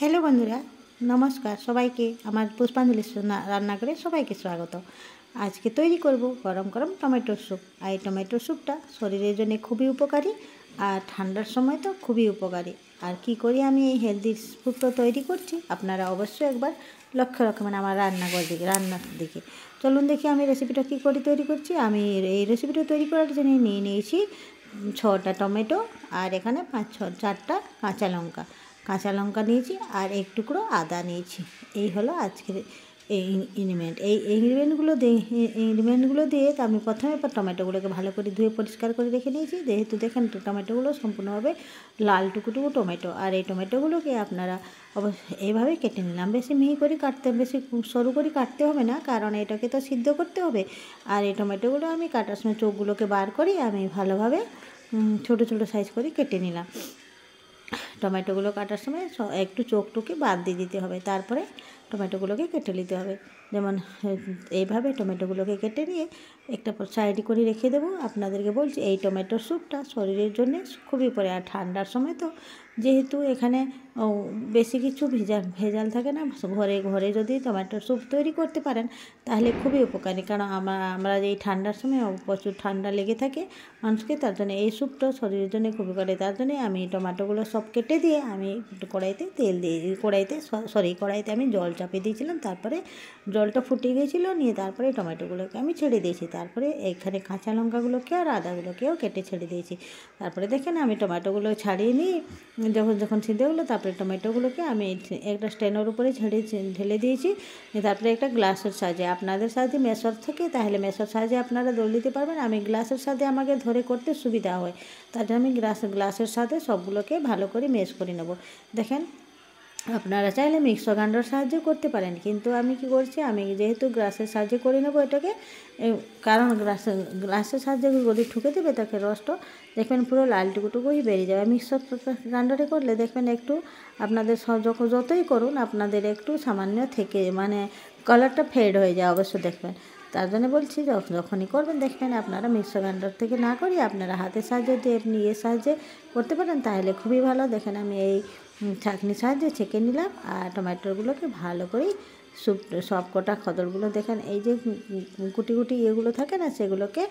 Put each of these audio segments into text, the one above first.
Hello বন্ধুরা, নমস্কার সবাইকে। আমার পুষ্পাঞ্জলি রান্নাঘরে সবাইকে স্বাগত। আজকে তৈরি করব গরম গরম টমেটোর স্যুপ। আর এই টমেটোর স্যুপটা শরীরের জন্য খুবই উপকারী আর ঠান্ডার সময় তো খুবই উপকারী। আর কি করি আমি এই হেলদি স্যুপটা তৈরি করছি আপনারা অবশ্যই একবার লক্ষ্য রাখবেন আমার রান্নার দিকে। চলুন দেখি আমি রেসিপিটা কী করে তৈরি করছি। আমি এই রেসিপিটা তৈরি করার জন্য নিয়ে নিয়েছি 6টা টমেটো আর এখানে 4টা কাঁচা লঙ্কা নিয়েছি আর এক টুকরো আদা নিয়েছি। এই হলো আজকের এই ইনগ্রিডিয়েন্টগুলো দিয়ে তো আমি প্রথমে টমেটোগুলোকে ভালো করে ধুয়ে পরিষ্কার করে রেখে নিয়েছি। যেহেতু দেখেন টমেটোগুলো সম্পূর্ণভাবে লাল টুকটুকু টমেটো, আর এই টমেটোগুলোকে আপনারা অবশ্যই এইভাবে কেটে নিলাম। বেশি মিহি করে বেশি সরু করে কাটতে হবে না, কারণ এটাকে তো সিদ্ধ করতে হবে। আর এই টমেটোগুলো আমি কাটার সময় চোখগুলোকে বার করে আমি ভালোভাবে ছোটো ছোটো সাইজ করে কেটে নিলাম। টমেটোগুলো কাটার সময় একটু চোখটুকে বাদ দিয়ে দিতে হবে, তারপরে টমেটোগুলোকে কেটে নিতে হবে। যেমন এইভাবে টমেটোগুলোকে কেটে নিয়ে একটা সাইড করে রেখে দেবো। আপনাদেরকে বলছি এই টমেটোর স্যুপটা শরীরের জন্য খুবই উপকারী। আর ঠান্ডার সময় তো যেহেতু এখানে বেশি কিছু ভেজাল থাকে না, ঘরে যদি টমেটোর স্যুপ তৈরি করতে পারেন তাহলে খুবই উপকারী। কারণ আমরা এই ঠান্ডার সময় প্রচুর ঠান্ডা লেগে থাকে মানুষকে, তার জন্য এই স্যুপটা শরীরের জন্য খুব উপকারী। তার জন্যে আমি টমেটোগুলো সব কেটে দিয়ে আমি কড়াইতে কড়াইতে আমি জল চাপিয়ে দিয়েছিলাম। তারপরে জলটা ফুটে গিয়েছিলো, নিয়ে তারপরে টমেটোগুলোকে আমি ছেড়ে দিয়েছি। তারপরে এখানে কাঁচা লঙ্কাগুলোকে আর আদাগুলোকেও কেটে ছেড়ে দিয়েছি। তারপরে দেখেন আমি টমেটোগুলো ছাড়িয়ে নিয়ে যখন সিদ্ধ হলো, তারপরে টমেটোগুলোকে আমি একটা স্ট্যান্ডের উপরে ঢেলে দিয়েছি। তারপরে একটা গ্লাসের সাহায্যে, আপনাদের সাহায্যে মেশর থাকে তাহলে মেশর সাহায্যে আপনারা দৌড় দিতে পারবেন। আমি গ্লাসের সাথে আমাকে ধরে করতে সুবিধা হয়, তার জন্য আমি গ্লাসের সাথে সবগুলোকে ভালো করে মেশ করে নেব। দেখেন আপনারা চাইলে মিক্সার গ্রাইন্ডার সাহায্যে করতে পারেন, কিন্তু আমি কি করছি, আমি যেহেতু গ্লাসের সাহায্যে করে নেবো এটাকে, কারণ গ্লাসের সাহায্যে যদি ঠুকে দেবে তাকে রসটা দেখবেন পুরো লাল টুকুটুকুই বেরিয়ে যাবে। মিক্সার গ্রাইন্ডারে করলে দেখবেন একটু আপনাদের যতই করুন আপনাদের একটু সামান্য থেকে কালারটা ফেড হয়ে যায় অবশ্য দেখবেন। তার জন্য বলছি যখনই করবেন দেখবেন আপনারা মিক্সার গ্রাইন্ডার থেকে না করি আপনারা হাতের সাহায্যে দিয়ে আপনি সাহায্যে করতে পারেন তাহলে খুবই ভালো। দেখেন আমি এই ছাঁকনির সাহায্যে ছেঁকে নিলাম আর টমেটোগুলোকে ভালো করেই সব কটা খদরগুলো দেখেন এই যে কুটি কুটি এগুলো থাকে না, সেগুলোকে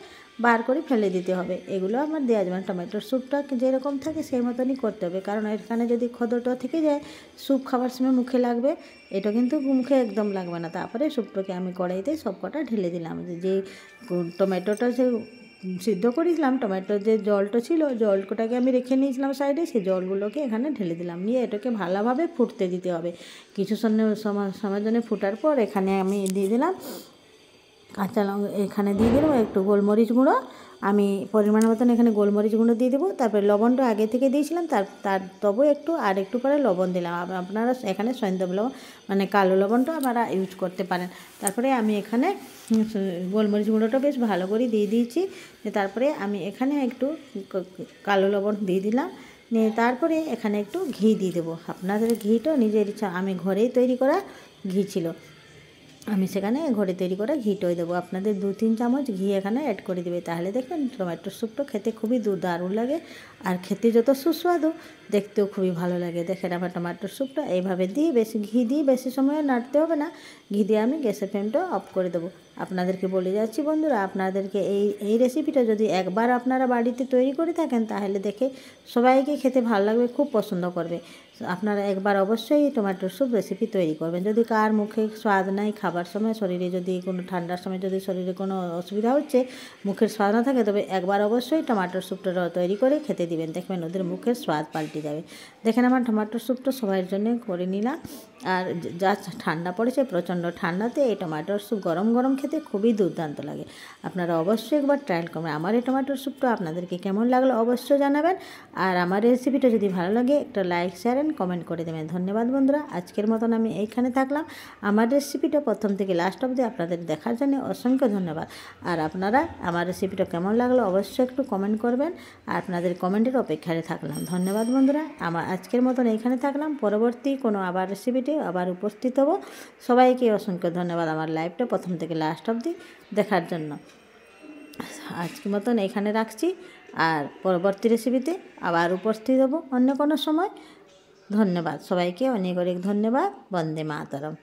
বার করে ফেলে দিতে হবে। এগুলো আমার দেওয়া যাবে না, টমেটোর স্যুপটা যেরকম থাকে সেই মতনই করতে হবে, কারণ এখানে যদি খদরটা থেকে যায় স্যুপ খাবার সময় মুখে লাগবে, এটা কিন্তু মুখে একদম লাগবে না। তারপরে স্যুপটাকে আমি কড়াইতে সব কটা ঢেলে দিলাম। যে টমেটোটা যে সিদ্ধ করেছিলাম, টমেটোর যে জলটা ছিল জলটাকে আমি রেখে নিয়েছিলাম সাইডে, সেই জলগুলোকে এখানে ঢেলে দিলাম। নিয়ে এটাকে ভালোভাবে ফুটতে দিতে হবে। কিছু সময়ের জন্য ফুটার পর এখানে আমি দিয়ে দিলাম কাঁচা লঙ্কা, এখানে দিয়ে দিলাম একটু গোলমরিচ গুঁড়ো, আমি পরিমাণ মতন এখানে গোলমরিচ গুঁড়ো দিয়ে দেবো। তারপরে লবণটা আগে থেকে দিয়েছিলাম, তবু একটু পরে লবণ দিলাম। আপনারা এখানে সৈন্দব লবণ কালো লবণটা আপনারা ইউজ করতে পারেন। তারপরে আমি এখানে গোলমরিচ গুঁড়োটা বেশ ভালো করে দিয়ে দিয়েছি। তারপরে আমি এখানে একটু কালো লবণ দিয়ে দিলাম, নিয়ে তারপরে এখানে একটু ঘি দিয়ে দেবো। আপনাদের ঘিটা নিজের ইচ্ছা, আমি ঘরেই তৈরি করা ঘি ছিল, আমি সেখানে ঘরে তৈরি করা ঘিটাই দেবো। আপনাদের 2-3 চামচ ঘি এখানে অ্যাড করে দেবে, তাহলে দেখবেন টমেটোর স্যুপটা খেতে খুবই দারুণ লাগে। আর খেতে যত সুস্বাদু দেখতেও খুবই ভালো লাগে। দেখেন আমার টমেটোর স্যুপটা এইভাবে দিয়ে ঘি দিয়ে বেশি সময় নাড়তে হবে না, ঘি দিয়ে আমি গ্যাসের ফ্লেমটা অফ করে দেবো। আপনাদেরকে বলে যাচ্ছি বন্ধুরা, আপনাদেরকে এই রেসিপিটা যদি একবার আপনারা বাড়িতে তৈরি করে থাকেন তাহলে দেখে সবাইকে খেতে ভালো লাগবে, খুব পছন্দ করবে। আপনারা একবার অবশ্যই টমেটোর স্যুপ রেসিপি তৈরি করবেন। যদি কার মুখে স্বাদ নাই, খাবার সময় শরীরে যদি কোনো ঠান্ডার সময় যদি শরীরে কোনো অসুবিধা হচ্ছে, মুখের স্বাদ না থাকে, তবে একবার অবশ্যই টমেটোর স্যুপটা তৈরি করে খেতে দিবেন, দেখবেন ওদের মুখের স্বাদ পাল্টে যাবে। দেখেন আমার টমেটোর স্যুপটা সবার জন্য করে নিলাম। আর যা ঠান্ডা পড়েছে, প্রচণ্ড ঠান্ডাতে এই টমেটোর স্যুপ গরম গরম খেতে খুবই দুর্দান্ত লাগে। আপনারা অবশ্যই একবার ট্রাই করবেন। আমার এই টমেটোর স্যুপটা আপনাদেরকে কেমন লাগলো অবশ্যই জানাবেন। আর আমার রেসিপিটা যদি ভালো লাগে একটা লাইক শেয়ার এন্ড কমেন্ট করে দেবেন। ধন্যবাদ বন্ধুরা, আজকের মতন আমি এইখানে থাকলাম। আমার রেসিপিটা প্রথম থেকে লাস্ট অবধি আপনাদের দেখার জন্য অসংখ্য ধন্যবাদ। আর আপনারা আমার রেসিপিটা কেমন লাগলো অবশ্যই একটু কমেন্ট করবেন, আর আপনাদের কমেন্টের অপেক্ষায় থাকলাম। ধন্যবাদ বন্ধুরা, আমার আজকের মতন এইখানে থাকলার পরবর্তী কোনো আবার রেসিপিটি আবার উপস্থিত হব। সবাইকে অসংখ্য ধন্যবাদ আমার লাইভটা প্রথম থেকে লাস্ট অবধি দেখার জন্য। আজকের মতন এখানে রাখছি, আর পরবর্তী রেসিপিতে আবার উপস্থিত হব অন্য কোনো সময়। ধন্যবাদ সবাইকে, অনেক অনেক ধন্যবাদ। বন্দে মাতরম।